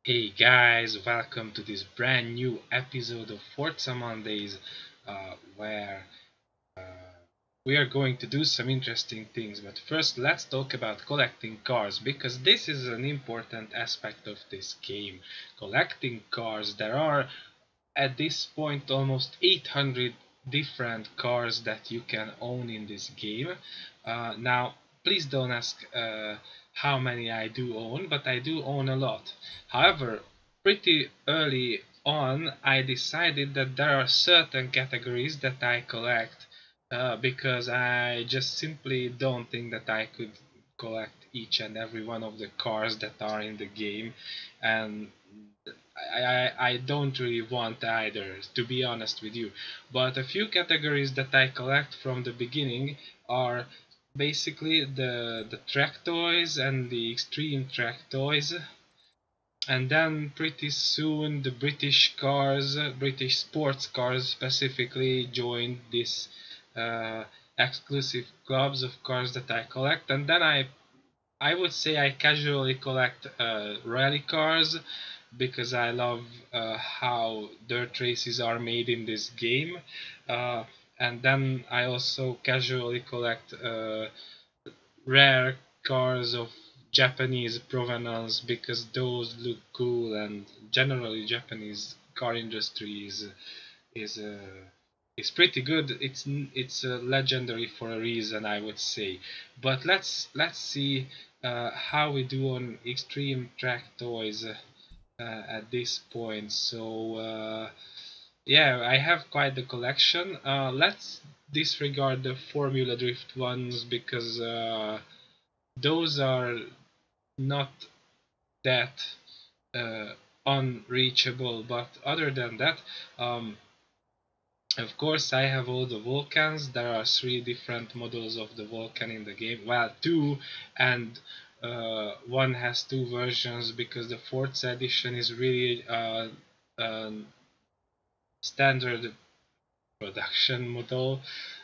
Hey guys, welcome to this brand new episode of Forza Mondays, where uh, we are going to do some interesting things. But first, let's talk about collecting cars because this is an important aspect of this game. Collecting cars, there are at this point almost 800 different cars that you can own in this game. Now, please don't ask how many I do own, but I do own a lot. However, pretty early on, I decided that there are certain categories that I collect because I just simply don't think that I could collect each and every one of the cars that are in the game, and I don't really want either, to be honest with you. But a few categories that I collect from the beginning are basically the track toys and the extreme track toys, and then pretty soon the British cars, British sports cars specifically, joined this uh, exclusive clubs of cars that I collect, and then I would say I casually collect rally cars because I love how dirt races are made in this game. Uh, and then I also casually collect rare cars of Japanese provenance because those look cool, and generally Japanese car industry is is pretty good. It's legendary for a reason, I would say. But let's see how we do on extreme track toys at this point. So yeah, I have quite the collection. Let's disregard the Formula Drift ones because those are not that uh, unreachable. But other than that, um, of course, I have all the Vulcans. There are three different models of the Vulcan in the game. Well, two, and one has two versions because the fourth edition is really standard production model.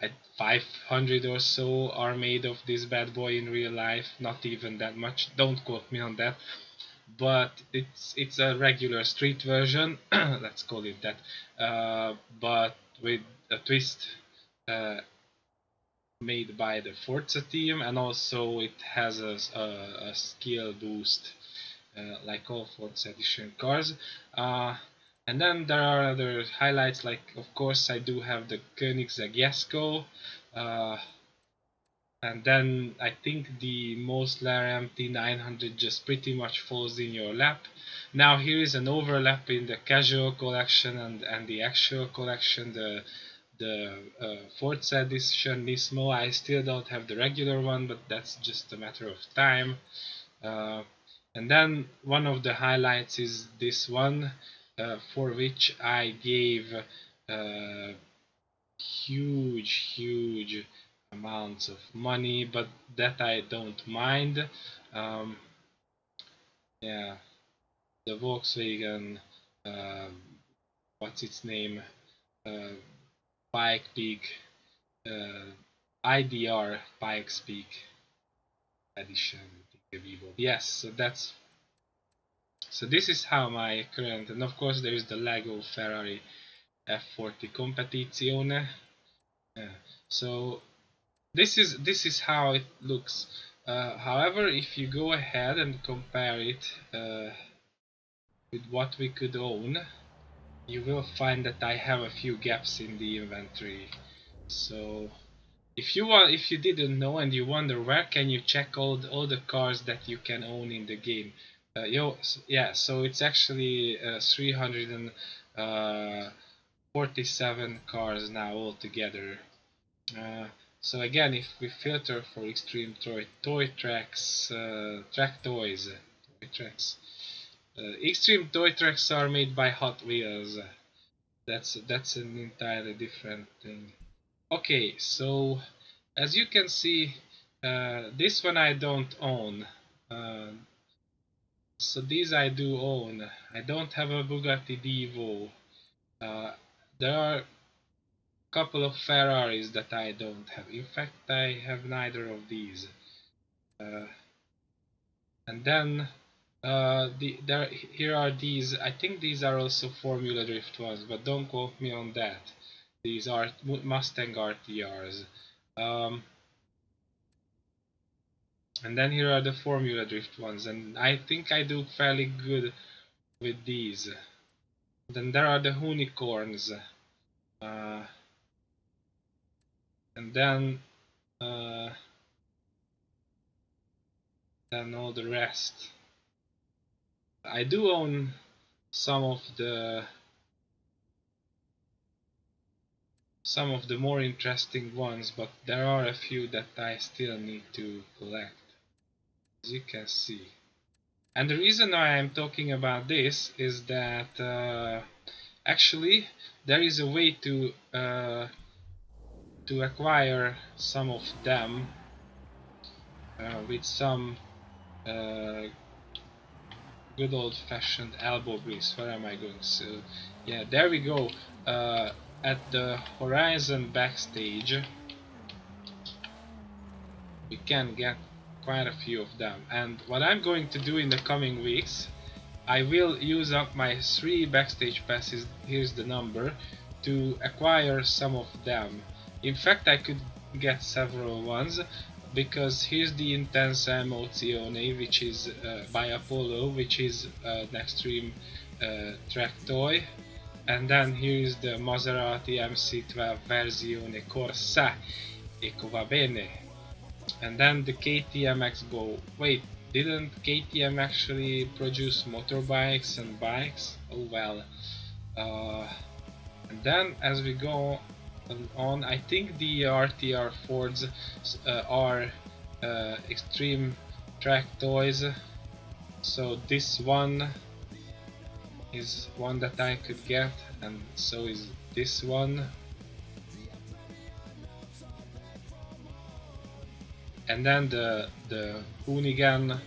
At 500 or so are made of this bad boy in real life. Not even that much. Don't quote me on that. But it's a regular street version. Let's call it that. But with a twist uh, made by the Forza team, and also it has a skill boost like all Forza Edition cars. Uh, and then there are other highlights, like of course I do have the Koenigsegg Jesko, uh, and then I think the most MT 900 just pretty much falls in your lap. Now here is an overlap in the casual collection and the actual collection, the Forza edition Nismo. I still don't have the regular one, but that's just a matter of time. Uh, and then one of the highlights is this one, for which I gave huge amounts of money, but that I don't mind. Um, yeah, the Volkswagen, uh, what's its name? Uh, Bike Peak, uh, IDR Pikes Peak edition. Yes, so this is how my current, and of course there is the Lego Ferrari F40 Competizione. Yeah. So this is how it looks. However, if you go ahead and compare it with what we could own, you will find that I have a few gaps in the inventory. So if you didn't know and you wonder where can you check all the cars that you can own in the game, yeah, so it's actually 347 cars now altogether. Uh, so again, if we filter for extreme toy tracks, track toys, toy tracks, extreme toy tracks are made by Hot Wheels. That's an entirely different thing. Okay, so as you can see, this one I don't own. Uh, so these I do own. I don't have a Bugatti Divo. Uh, there are a couple of Ferraris that I don't have. In fact, I have neither of these. Uh, and then Here are these. I think these are also Formula Drift ones, but don't quote me on that. These are Mustang RTRs. Um, and then here are the Formula Drift ones, and I think I do fairly good with these. Then there are the Unicorns, uh, and uh, then all the rest. I do own some of the more interesting ones, but there are a few that I still need to collect, as you can see. And the reason why I'm talking about this is that actually there is a way to acquire some of them with some uh, good old-fashioned elbow grease. Where am I going? So yeah, there we go. At the Horizon backstage, we can get quite a few of them. And what I'm going to do in the coming weeks, I will use up my 3 backstage passes, here's the number, to acquire some of them. In fact, I could get several ones, because here's the Intensa Emozione, which is by Apollo, which is an extreme track toy. And then here is the Maserati MC12 Versione Corsa, Eco va bene. And then the KTM Expo. Wait, didn't KTM actually produce motorbikes and bikes? Oh well. Uh, and then as we go on, I think the RTR Fords are extreme track toys. So this one is one that I could get, and so is this one. And then the Hoonigan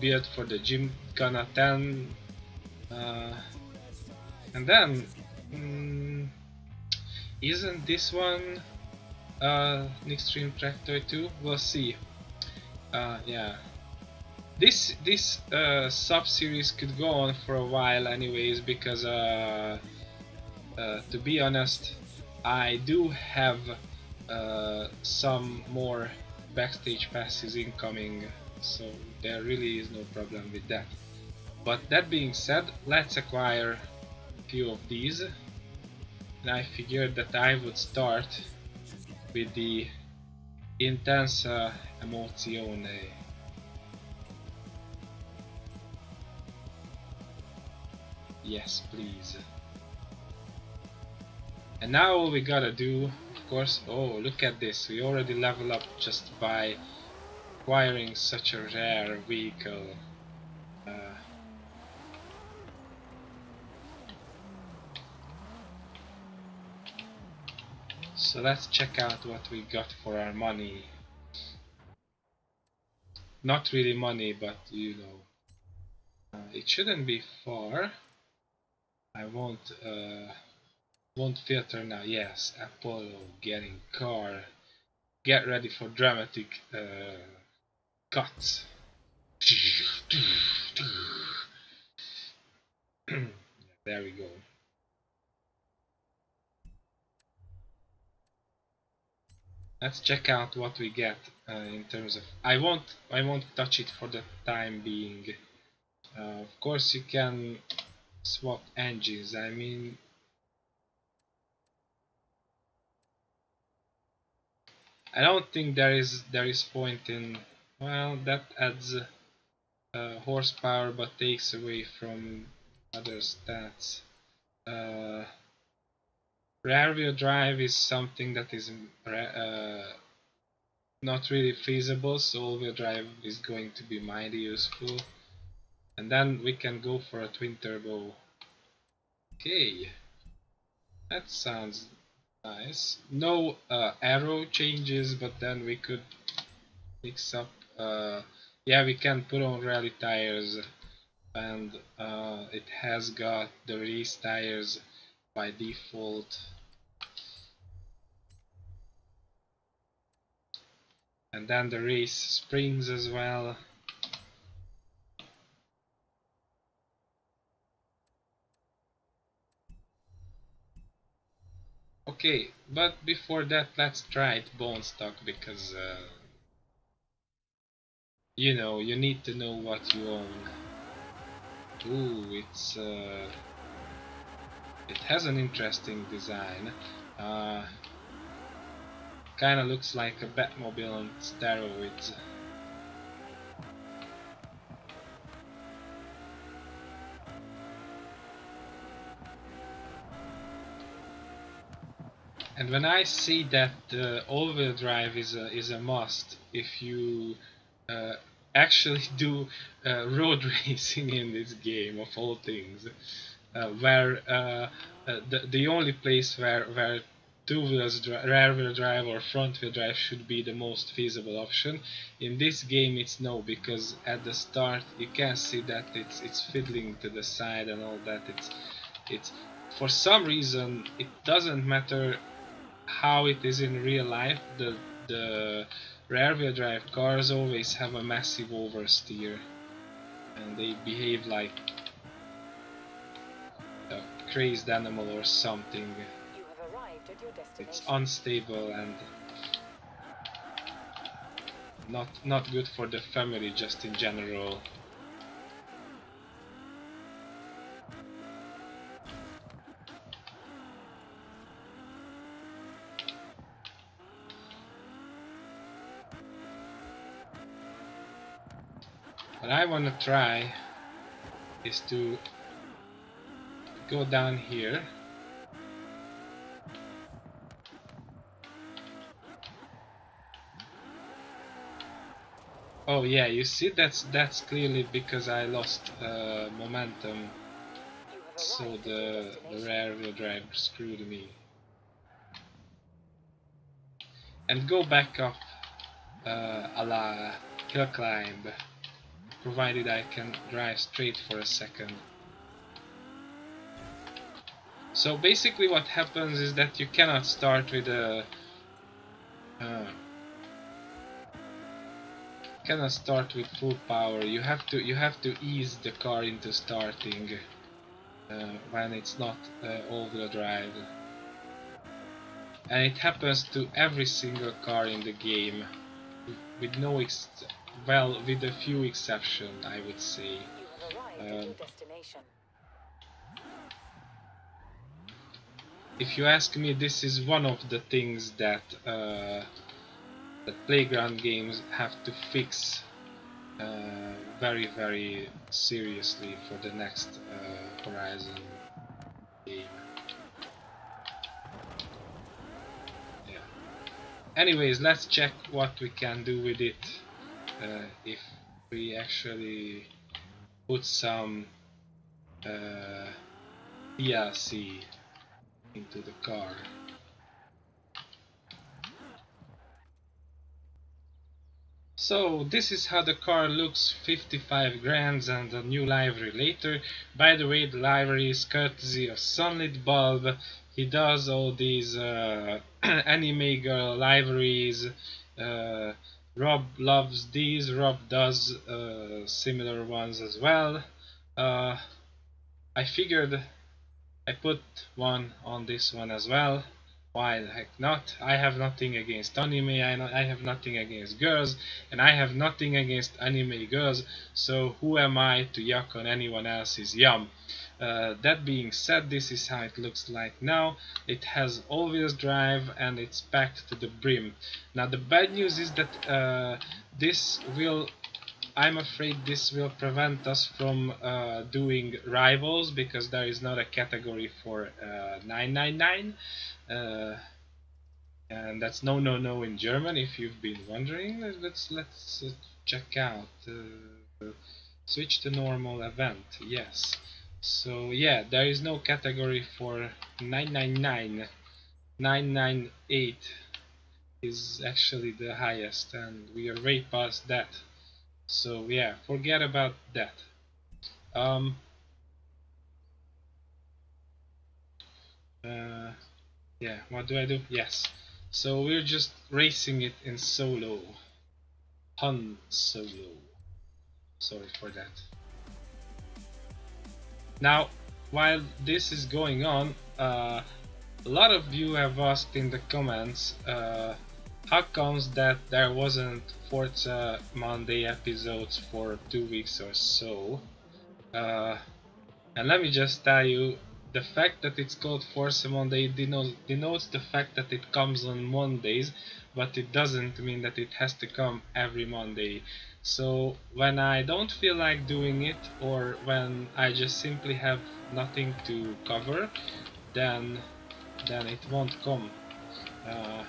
build for the Gymkhana 10, and then isn't this one an extreme track toy too? We'll see. Yeah, this sub series could go on for a while anyways, because to be honest, I do have some more backstage passes incoming, so there really is no problem with that. But that being said, let's acquire a few of these, and I figured that I would start with the Intensa Emozione. Yes, please. And now all we gotta do, of course, oh look at this, we already level up just by acquiring such a rare vehicle. So let's check out what we got for our money. Not really money, but you know, it shouldn't be far. I won't filter now. Yes, Apollo getting car. Get ready for dramatic cuts. There we go. Let's check out what we get in terms of. I won't touch it for the time being. Of course, you can swap engines. I mean, I don't think there is point in. Well, that adds horsepower, but takes away from other stats. Rear wheel drive is something that is not really feasible, so all wheel drive is going to be mighty useful. And then we can go for a twin turbo. Okay, that sounds nice. No aero changes, but then we could mix up. Yeah, we can put on rally tires, and it has got the race tires by default. And then the race springs as well. Okay, but before that, let's try it bone stock because you know, you need to know what you own. Ooh, it has an interesting design. Uh, Kind of looks like a Batmobile on steroids. And when I see that all-wheel drive is a must if you uh, actually do road racing in this game of all things, where the only place where rear wheel drive or front wheel drive should be the most feasible option. In this game it's no, because at the start you can see that it's fiddling to the side and all that. It's for some reason it doesn't matter how it is in real life, the rear wheel drive cars always have a massive oversteer and they behave like a crazed animal or something. It's unstable and not good for the family just in general. What I want to try is to go down here. Oh yeah, you see that's clearly because I lost momentum, so the rear wheel drive screwed me. And go back up a la hill climb, provided I can drive straight for a second. So basically what happens is that you cannot start with a cannot start with full power. You have to ease the car into starting when it's not all-wheel drive, and it happens to every single car in the game, with no with a few exceptions, I would say. If you ask me, this is one of the things that playground games have to fix very seriously for the next Horizon game. Yeah. Anyways, let's check what we can do with it if we actually put some DLC into the car. So this is how the car looks 55 grand and a new livery later. By the way, the livery is courtesy of Sunlit Bulb. He does all these anime girl liveries. Rob loves these. Rob does similar ones as well. I figured I put one on this one as well. Why the heck not? I have nothing against anime, I have nothing against girls, and I have nothing against anime girls, so who am I to yuck on anyone else's yum? That being said, this is how it looks like now. It has all-wheel drive and it's packed to the brim. Now the bad news is that I'm afraid this will prevent us from doing rivals, because there is not a category for 999, and that's no in German. If you've been wondering, let's check out switch to normal event. Yes. So yeah, there is no category for 999. 998 is actually the highest, and we are way past that. So yeah, forget about that. Um, yeah, what do I do? Yes. So we're just racing it in solo. Han Solo. Sorry for that. Now, while this is going on, A lot of you have asked in the comments how comes that there wasn't Forza Monday episodes for 2 weeks or so. And let me just tell you, the fact that it's called ForzaMonday denotes the fact that it comes on Mondays, but it doesn't mean that it has to come every Monday. So when I don't feel like doing it, or when I just simply have nothing to cover, then it won't come. Uh,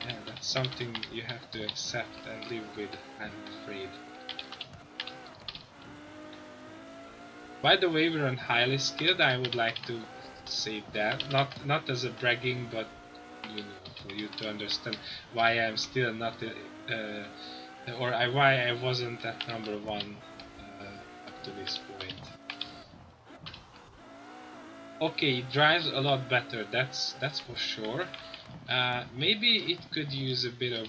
yeah, that's something you have to accept and live with, I'm afraid. By the way, we're on highly skilled. I would like to say that, not as a bragging, but for you to understand why I'm still not, why I wasn't at number one up to this point. Okay, it drives a lot better. That's for sure. Maybe it could use a bit of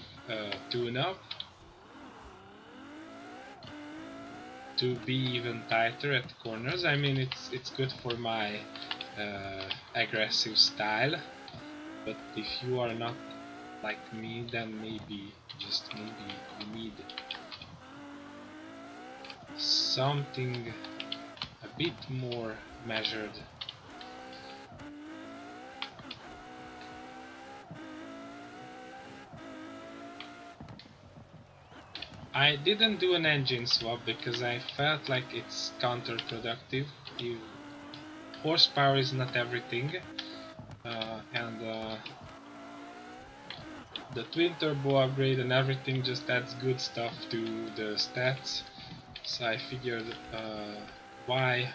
tune-up to be even tighter at corners. I mean, it's good for my aggressive style, but if you are not like me, then maybe, just maybe, you need something a bit more measured. I didn't do an engine swap because I felt like it's counterproductive. Horsepower is not everything, and the twin turbo upgrade and everything just adds good stuff to the stats. So I figured, why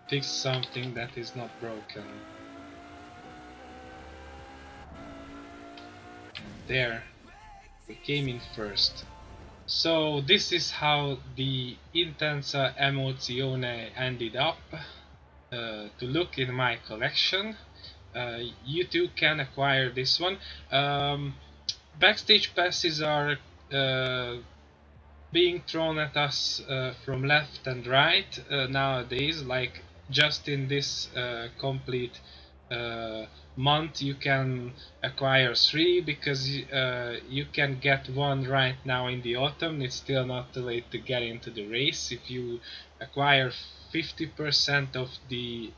fix something that is not broken? There, we came in first. So this is how the Intensa Emozione ended up to look in my collection. You too can acquire this one. Backstage passes are being thrown at us from left and right nowadays. Like just in this complete uh, month you can acquire 3, because you can get one right now in the autumn. It's still not too late to get into the race. If you acquire 50% of the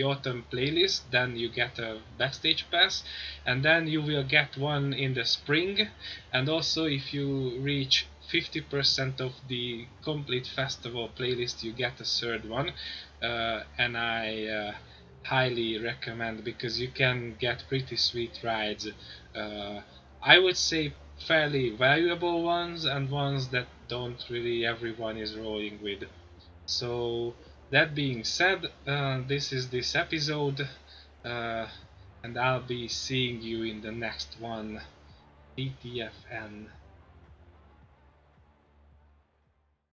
autumn playlist, then you get a backstage pass, and then you will get one in the spring. And also, if you reach 50% of the complete festival playlist, you get a third one. And I highly recommend, because you can get pretty sweet rides. uh, I would say fairly valuable ones, and ones that don't really everyone is rolling with. So that being said, this is this episode, uh, and I'll be seeing you in the next one. TTFN.